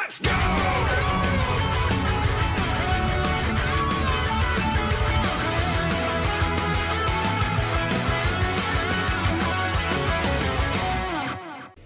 Let's go!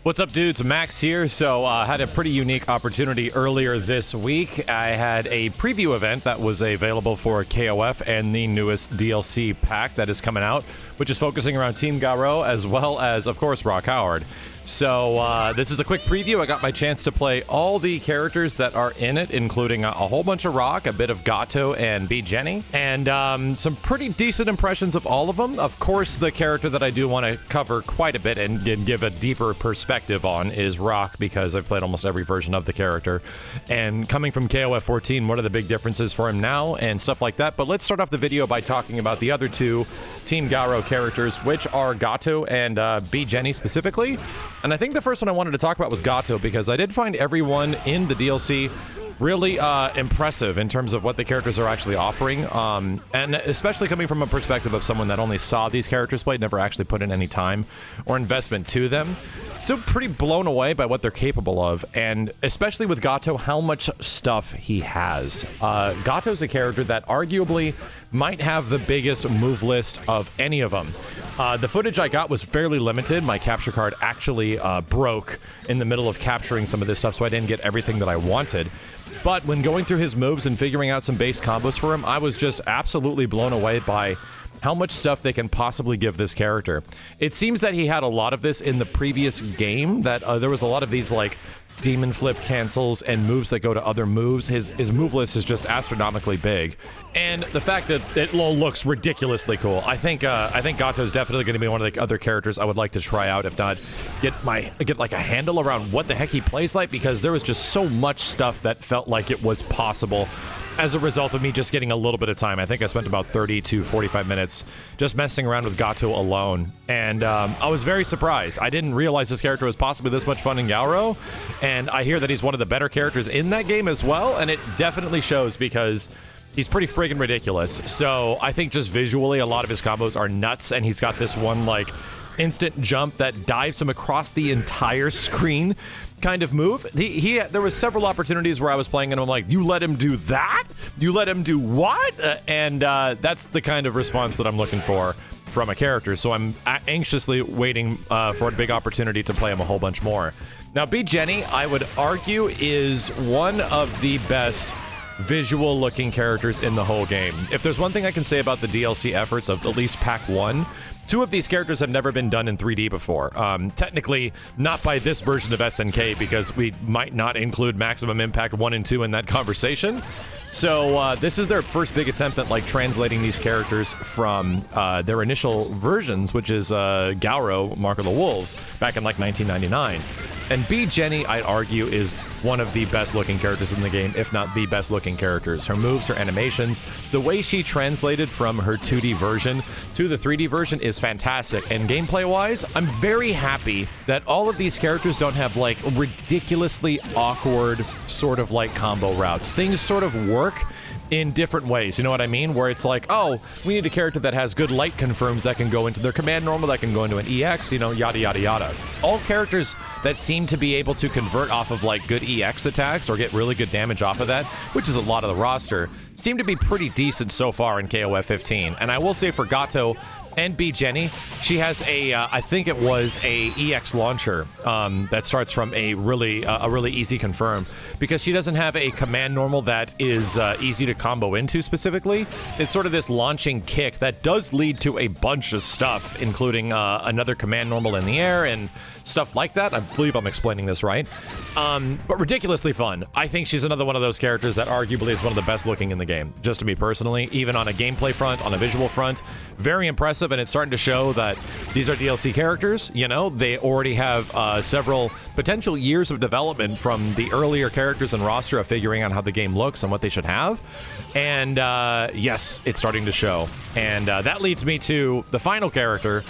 What's up, dudes? Max here. So had a pretty unique opportunity earlier this week. I had a preview event that was available for KOF and the newest DLC pack that is coming out, which is focusing around Team Garou as well as, of course, Rock Howard. So this is a quick preview. I got my chance to play all the characters that are in it, including a whole bunch of Rock, a bit of Gato and Jenet, and some pretty decent impressions of all of them. Of course, the character that I do want to cover quite a bit and give a deeper perspective on is Rock, because I've played almost every version of the character. And coming from KOF 14, what are the big differences for him now and stuff like that. But let's start off the video by talking about the other two Team Garou characters, which are Gato and Jenet specifically. And I think the first one I wanted to talk about was Gato, because I did find everyone in the DLC really impressive in terms of what the characters are actually offering, and especially coming from a perspective of someone that only saw these characters played, never actually put in any time or investment to them. Still pretty blown away by what they're capable of, and especially with Gato, how much stuff he has. Gato's a character that arguably might have the biggest move list of any of them. The footage I got was fairly limited. My capture card actually broke in the middle of capturing some of this stuff, so I didn't get everything that I wanted. But when going through his moves and figuring out some base combos for him, I was just absolutely blown away by how much stuff they can possibly give this character. It seems that he had a lot of this in the previous game, that there was a lot of these like demon flip cancels and moves that go to other moves. His move list is just astronomically big, and the fact that it looks ridiculously cool. I think Gato is definitely going to be one of the other characters I would like to try out, if not get like a handle around what the heck he plays like, because there was just so much stuff that felt like it was possible as a result of me just getting a little bit of time. I think I spent about 30 to 45 minutes just messing around with Gato alone, and I was very surprised. I didn't realize this character was possibly this much fun in Garou, and I hear that he's one of the better characters in that game as well, and it definitely shows because he's pretty friggin' ridiculous. So I think just visually, a lot of his combos are nuts, and he's got this one like instant jump that dives him across the entire screen kind of move. There was several opportunities where I was playing and I'm like, you let him do that? You let him do what? And that's the kind of response that I'm looking for from a character. So I'm anxiously waiting for a big opportunity to play him a whole bunch more. Now, Jenet, I would argue, is one of the best visual looking characters in the whole game. If there's one thing I can say about the DLC efforts of at least Pack 1, two of these characters have never been done in 3D before. Technically, not by this version of SNK, because we might not include Maximum Impact 1 and 2 in that conversation. So this is their first big attempt at like translating these characters from their initial versions, which is Garou, Mark of the Wolves, back in like 1999. And Jenet, I'd argue, is one of the best looking characters in the game, if not the best looking characters. Her moves, her animations, the way she translated from her 2D version to the 3D version is fantastic. And gameplay wise, I'm very happy that all of these characters don't have like ridiculously awkward sort of like combo routes. Things sort of work in different ways, you know what I mean? Where it's like, oh, we need a character that has good light confirms that can go into their command normal, that can go into an EX, you know, yada, yada, yada. All characters that seem to be able to convert off of like good EX attacks or get really good damage off of that, which is a lot of the roster, seem to be pretty decent so far in KOF 15. And I will say for Gato and Jenet, she has a, I think it was a EX launcher that starts from a really easy confirm, because she doesn't have a command normal that is easy to combo into specifically. It's sort of this launching kick that does lead to a bunch of stuff, including another command normal in the air and stuff like that. I believe I'm explaining this right. But ridiculously fun. I think she's another one of those characters that arguably is one of the best looking in the game, just to me personally, even on a gameplay front, on a visual front. Very impressive, and it's starting to show that these are DLC characters. You know, they already have several potential years of development from the earlier characters and roster of figuring out how the game looks and what they should have. And yes, it's starting to show. And that leads me to the final character,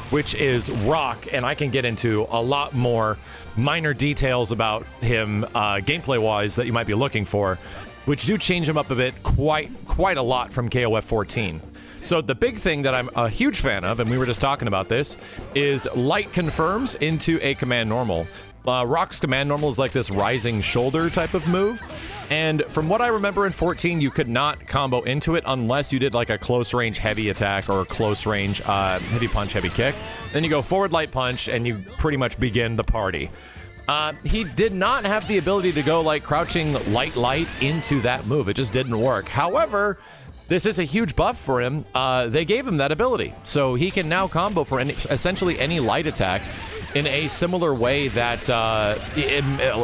which is Rock, and I can get into a lot more minor details about him gameplay-wise that you might be looking for, which do change him up a bit, quite a lot from KOF 14. So the big thing that I'm a huge fan of, and we were just talking about this, is light confirms into a command normal. Rock's command normal is like this rising shoulder type of move. And from what I remember in 14, you could not combo into it unless you did like a close range heavy attack or close range heavy punch, heavy kick. Then you go forward light punch and you pretty much begin the party. He did not have the ability to go like crouching light into that move. It just didn't work. However, this is a huge buff for him. They gave him that ability. So he can now combo for essentially any light attack in a similar way that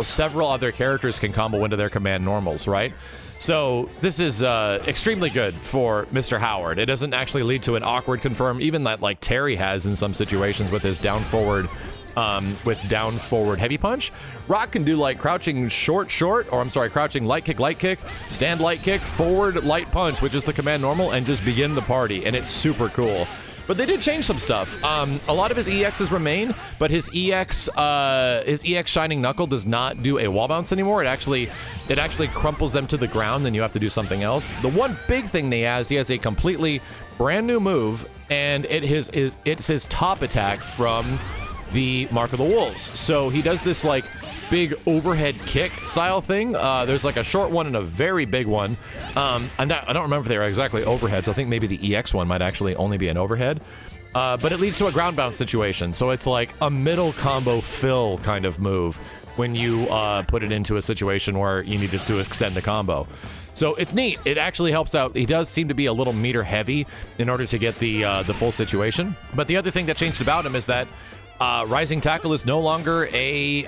several other characters can combo into their command normals, right? So this is extremely good for Mr. Howard. It doesn't actually lead to an awkward confirm, even that like Terry has in some situations with his down forward heavy punch. Rock can do like crouching crouching light kick, stand light kick, forward light punch, which is the command normal, and just begin the party, and it's super cool. But they did change some stuff. A lot of his EXs remain, but his EX Shining Knuckle does not do a wall bounce anymore. It actually crumples them to the ground, then you have to do something else. The one big thing he has a completely brand new move, and it's his top attack from the Mark of the Wolves. So he does this like big overhead kick style thing. There's like a short one and a very big one. I don't remember if they were exactly overheads. I think maybe the EX one might actually only be an overhead. But it leads to a ground bounce situation. So it's like a middle combo fill kind of move when you put it into a situation where you need just to extend the combo. So it's neat. It actually helps out. He does seem to be a little meter heavy in order to get the full situation. But the other thing that changed about him is that Rising Tackle is no longer a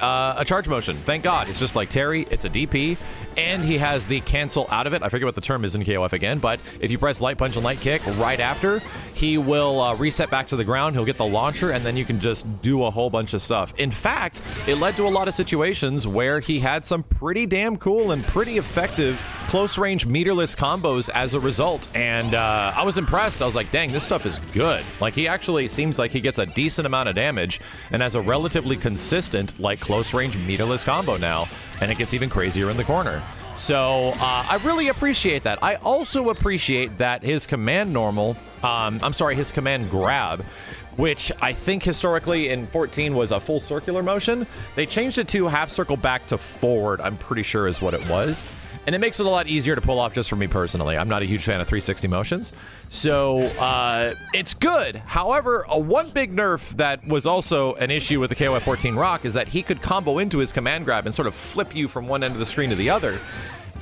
charge motion. Thank God. It's just like Terry. It's a DP, and he has the cancel out of it. I forget what the term is in KOF again, but if you press light punch and light kick right after, he will reset back to the ground. He'll get the launcher, and then you can just do a whole bunch of stuff. In fact, it led to a lot of situations where he had some pretty damn cool and pretty effective close-range meterless combos as a result, and I was impressed. I was like, dang, this stuff is good. Like, he actually seems like he gets a decent amount of damage and has a relatively consistent, like, close-range meterless combo now, and it gets even crazier in the corner. So I really appreciate that. I also appreciate that his command normal, his command grab, which I think historically in 14 was a full circular motion. They changed it to half circle back to forward, I'm pretty sure is what it was. And it makes it a lot easier to pull off just for me personally. I'm not a huge fan of 360 motions. So it's good. However, one big nerf that was also an issue with the KOF 14 Rock is that he could combo into his command grab and sort of flip you from one end of the screen to the other.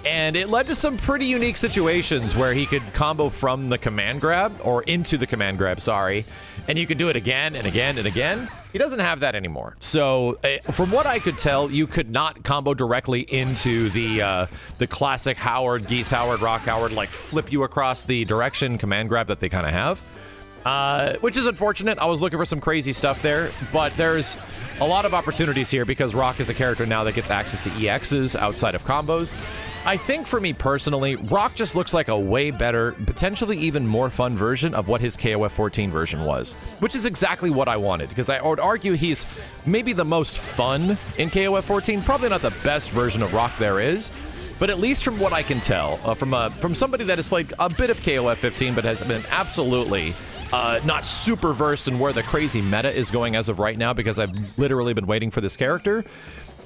And it led to some pretty unique situations where he could combo from the command grab, or into the command grab, sorry, and you could do it again and again and again. He doesn't have that anymore. So from what I could tell, you could not combo directly into the classic Howard, Geese Howard, Rock Howard, like flip you across the direction command grab that they kind of have. Which is unfortunate. I was looking for some crazy stuff there, but there's a lot of opportunities here because Rock is a character now that gets access to EXs outside of combos. I think for me personally, Rock just looks like a way better, potentially even more fun version of what his KOF 14 version was, which is exactly what I wanted, because I would argue he's maybe the most fun in KOF 14, probably not the best version of Rock there is, but at least from what I can tell, from somebody that has played a bit of KOF 15 but has been absolutely not super versed in where the crazy meta is going as of right now, because I've literally been waiting for this character.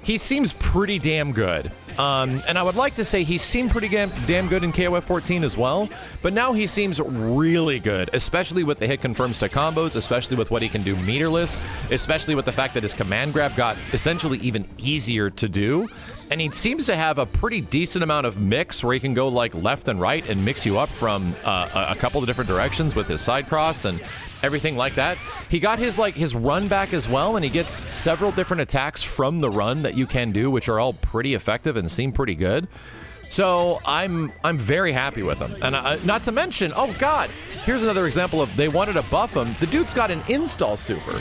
He seems pretty damn good. And I would like to say he seemed pretty damn good in KOF 14 as well, but now he seems really good, especially with the hit confirms to combos, especially with what he can do meterless, especially with the fact that his command grab got essentially even easier to do. And he seems to have a pretty decent amount of mix where he can go like left and right and mix you up from a couple of different directions with his side cross and everything like that. He got his run back as well, and he gets several different attacks from the run that you can do, which are all pretty effective and seem pretty good. So I'm very happy with him. And not to mention, oh god, here's another example of they wanted to buff him. The dude's got an install super.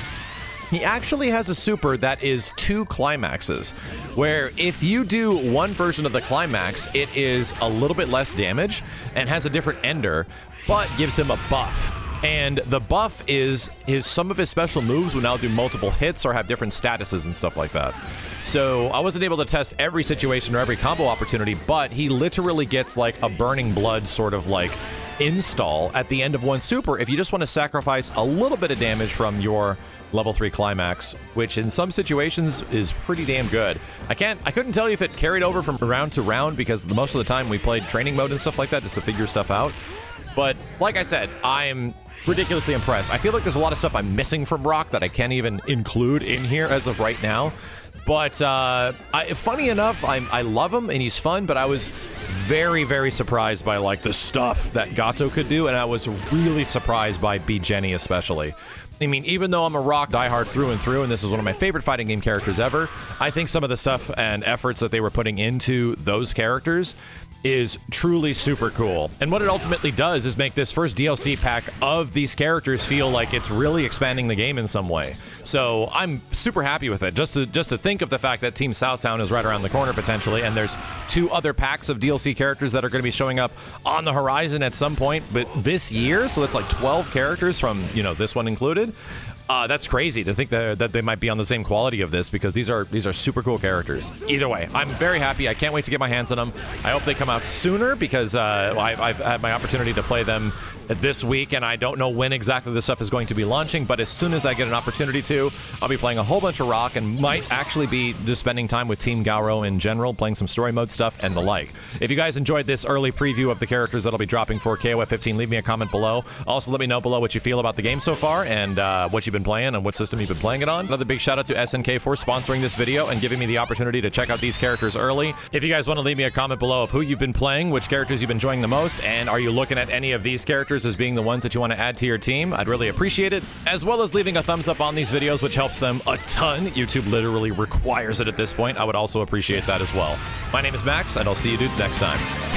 He actually has a super that is 2 climaxes, where if you do one version of the climax, it is a little bit less damage and has a different ender, but gives him a buff. And the buff is some of his special moves will now do multiple hits or have different statuses and stuff like that. So I wasn't able to test every situation or every combo opportunity, but he literally gets like a burning blood sort of like install at the end of one super if you just want to sacrifice a little bit of damage from your level 3 climax, which in some situations is pretty damn good. I couldn't tell you if it carried over from round to round because most of the time we played training mode and stuff like that just to figure stuff out. But like I said, I'm ridiculously impressed. I feel like there's a lot of stuff I'm missing from Rock that I can't even include in here as of right now. But funny enough, I love him and he's fun, but I was very, very surprised by like the stuff that Gato could do, and I was really surprised by Jenet especially. I mean, even though I'm a Rock diehard through and through, and this is one of my favorite fighting game characters ever, I think some of the stuff and efforts that they were putting into those characters is truly super cool. And what it ultimately does is make this first DLC pack of these characters feel like it's really expanding the game in some way. So I'm super happy with it. Just to think of the fact that Team Southtown is right around the corner potentially, and there's 2 other packs of DLC characters that are going to be showing up on the horizon at some point, but this year, so that's like 12 characters from, you know, this one included. That's crazy to think that they might be on the same quality of this, because these are super cool characters. Either way, I'm very happy. I can't wait to get my hands on them. I hope they come out sooner because I've had my opportunity to play them this week, and I don't know when exactly this stuff is going to be launching, but as soon as I get an opportunity to, I'll be playing a whole bunch of Rock and might actually be just spending time with Team Garou in general, playing some story mode stuff and the like. If you guys enjoyed this early preview of the characters that'll be dropping for KOF15, leave me a comment below. Also, let me know below what you feel about the game so far and what you've been playing and what system you've been playing it on. Another big shout out to SNK for sponsoring this video and giving me the opportunity to check out these characters early. If you guys want to leave me a comment below of who you've been playing, which characters you've been enjoying the most, and are you looking at any of these characters as being the ones that you want to add to your team, I'd really appreciate it, as well as leaving a thumbs up on these videos, which helps them a ton. YouTube literally requires it at this point. I would also appreciate that as well. My name is Max, and I'll see you dudes next time.